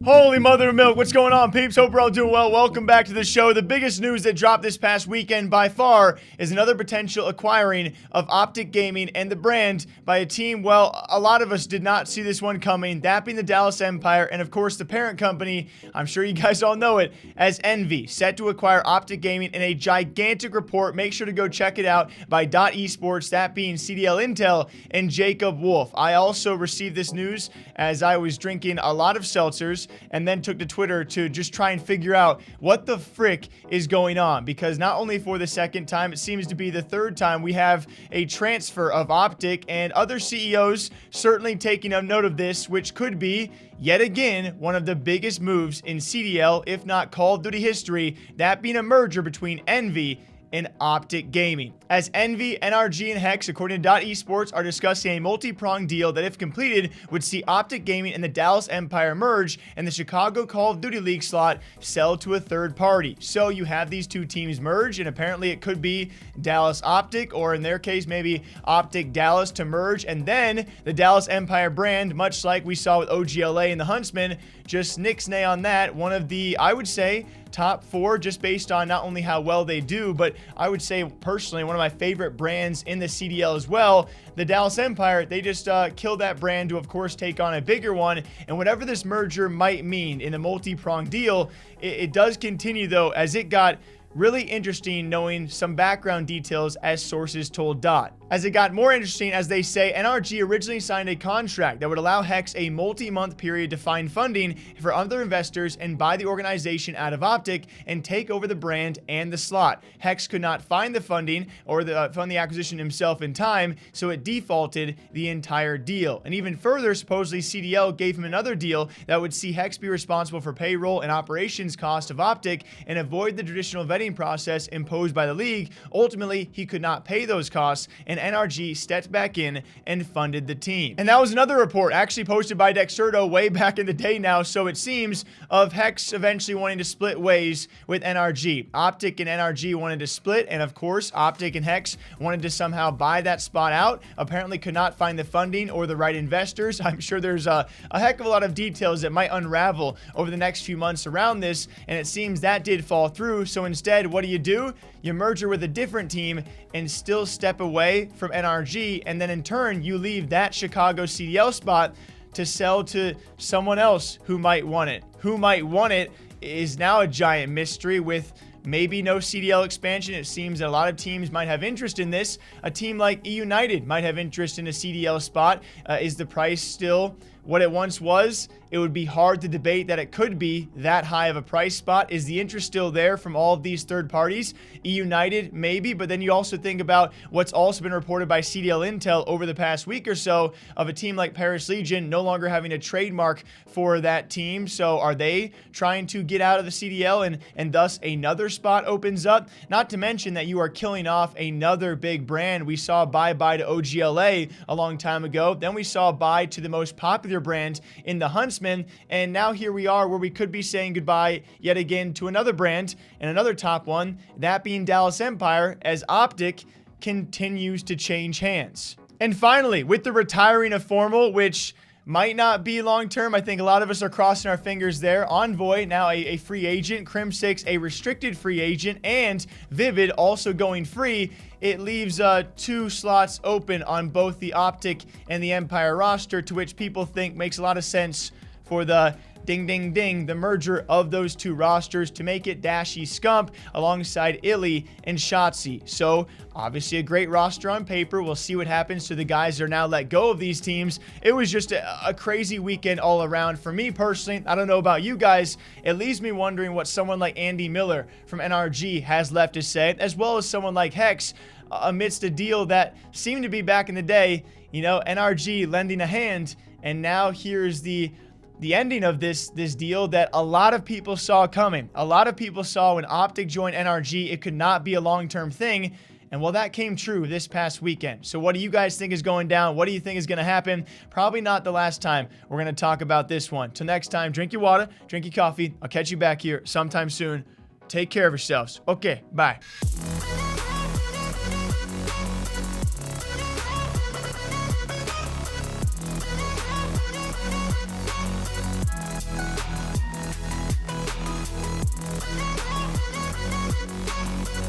Holy mother of milk, what's going on, peeps? Hope we're all doing well. Welcome back to the show. The biggest news that dropped this past weekend by far is another potential acquiring of OpTic Gaming and the brand by a team, well, a lot of us did not see this one coming, that being the Dallas Empire, and of course the parent company, I'm sure you guys all know it, as ENVY, set to acquire OpTic Gaming in a gigantic report. Make sure to go check it out by Esports, that being CDL Intel and Jacob Wolf. I also received this news as I was drinking a lot of seltzers, and then took to Twitter to just try and figure out what the frick is going on, because not only for the second time, it seems to be the third time we have a transfer of OpTic, and other CEOs certainly taking a note of this, which could be yet again one of the biggest moves in CDL, if not Call of Duty history, that being a merger between ENVY and OpTic Gaming. As ENVY, NRG, and Hecz, according to Esports, are discussing a multi-pronged deal that, if completed, would see OpTic Gaming and the Dallas Empire merge and the Chicago Call of Duty League slot sell to a third party. So you have these two teams merge, and apparently it could be Dallas OpTic, or in their case, maybe OpTic Dallas to merge, and then the Dallas Empire brand, much like we saw with OGLA and the Huntsman, just nixnay on that. One of the, I would say, top four, just based on not only how well they do, but I would say personally one of my favorite brands in the CDL as well. The Dallas Empire, they just killed that brand to, of course, take on a bigger one. And whatever this merger might mean in a multi-pronged deal, it does continue, though, as it got really interesting knowing some background details as sources told Dot. As it got more interesting, as they say, NRG originally signed a contract that would allow Hecz a multi-month period to find funding for other investors and buy the organization out of OpTic and take over the brand and the slot. Hecz could not find the funding or fund the acquisition himself in time, so it defaulted the entire deal. And even further, supposedly CDL gave him another deal that would see Hecz be responsible for payroll and operations costs of OpTic and avoid the traditional vetting process imposed by the league. Ultimately, he could not pay those costs, and NRG stepped back in and funded the team. And that was another report actually posted by Dexerto way back in the day now, so it seems, of Hecz eventually wanting to split ways with NRG. OpTic and NRG wanted to split, and of course, OpTic and Hecz wanted to somehow buy that spot out. Apparently could not find the funding or the right investors. I'm sure there's a heck of a lot of details that might unravel over the next few months around this, and it seems that did fall through. So instead, what do? You merge with a different team and still step away from NRG, and then in turn, you leave that Chicago CDL spot to sell to someone else who might want it. Who might want it is now a giant mystery, with maybe no CDL expansion. It seems that a lot of teams might have interest in this. A team like United might have interest in a CDL spot. Is the price still what it once was? It would be hard to debate that it could be that high of a price spot. Is the interest still there from all of these third parties? United, maybe, but then you also think about what's also been reported by CDL Intel over the past week or so of a team like Paris Legion no longer having a trademark for that team. So are they trying to get out of the CDL and thus another spot opens up? Not to mention that you are killing off another big brand. We saw bye-bye to OGLA a long time ago. Then we saw bye to the most popular brand in the Huntsman. And now here we are where we could be saying goodbye yet again to another brand and another top one, that being Dallas Empire, as OpTic continues to change hands. And finally, with the retiring of Formal, which might not be long-term. I think a lot of us are crossing our fingers there. Envoy, now a free agent. Crim6, a restricted free agent. And Vivid also going free. It leaves 2 slots open on both the OpTic and the Empire roster, to which people think makes a lot of sense for the ding, ding, ding, the merger of those 2 rosters to make it Dashy Scump alongside Illy and Shotzi. So obviously a great roster on paper. We'll see what happens to the guys that are now let go of these teams. It was just a crazy weekend all around for me personally. I don't know about you guys. It leaves me wondering what someone like Andy Miller from NRG has left to say, as well as someone like Hecz, amidst a deal that seemed to be back in the day, you know, NRG lending a hand, and now here's the ending of this deal that a lot of people saw coming. A lot of people saw when OpTic joined NRG, it could not be a long-term thing. And well, that came true this past weekend. So what do you guys think is going down? What do you think is going to happen? Probably not the last time we're going to talk about this one. Till next time, drink your water, drink your coffee. I'll catch you back here sometime soon. Take care of yourselves. Okay, bye.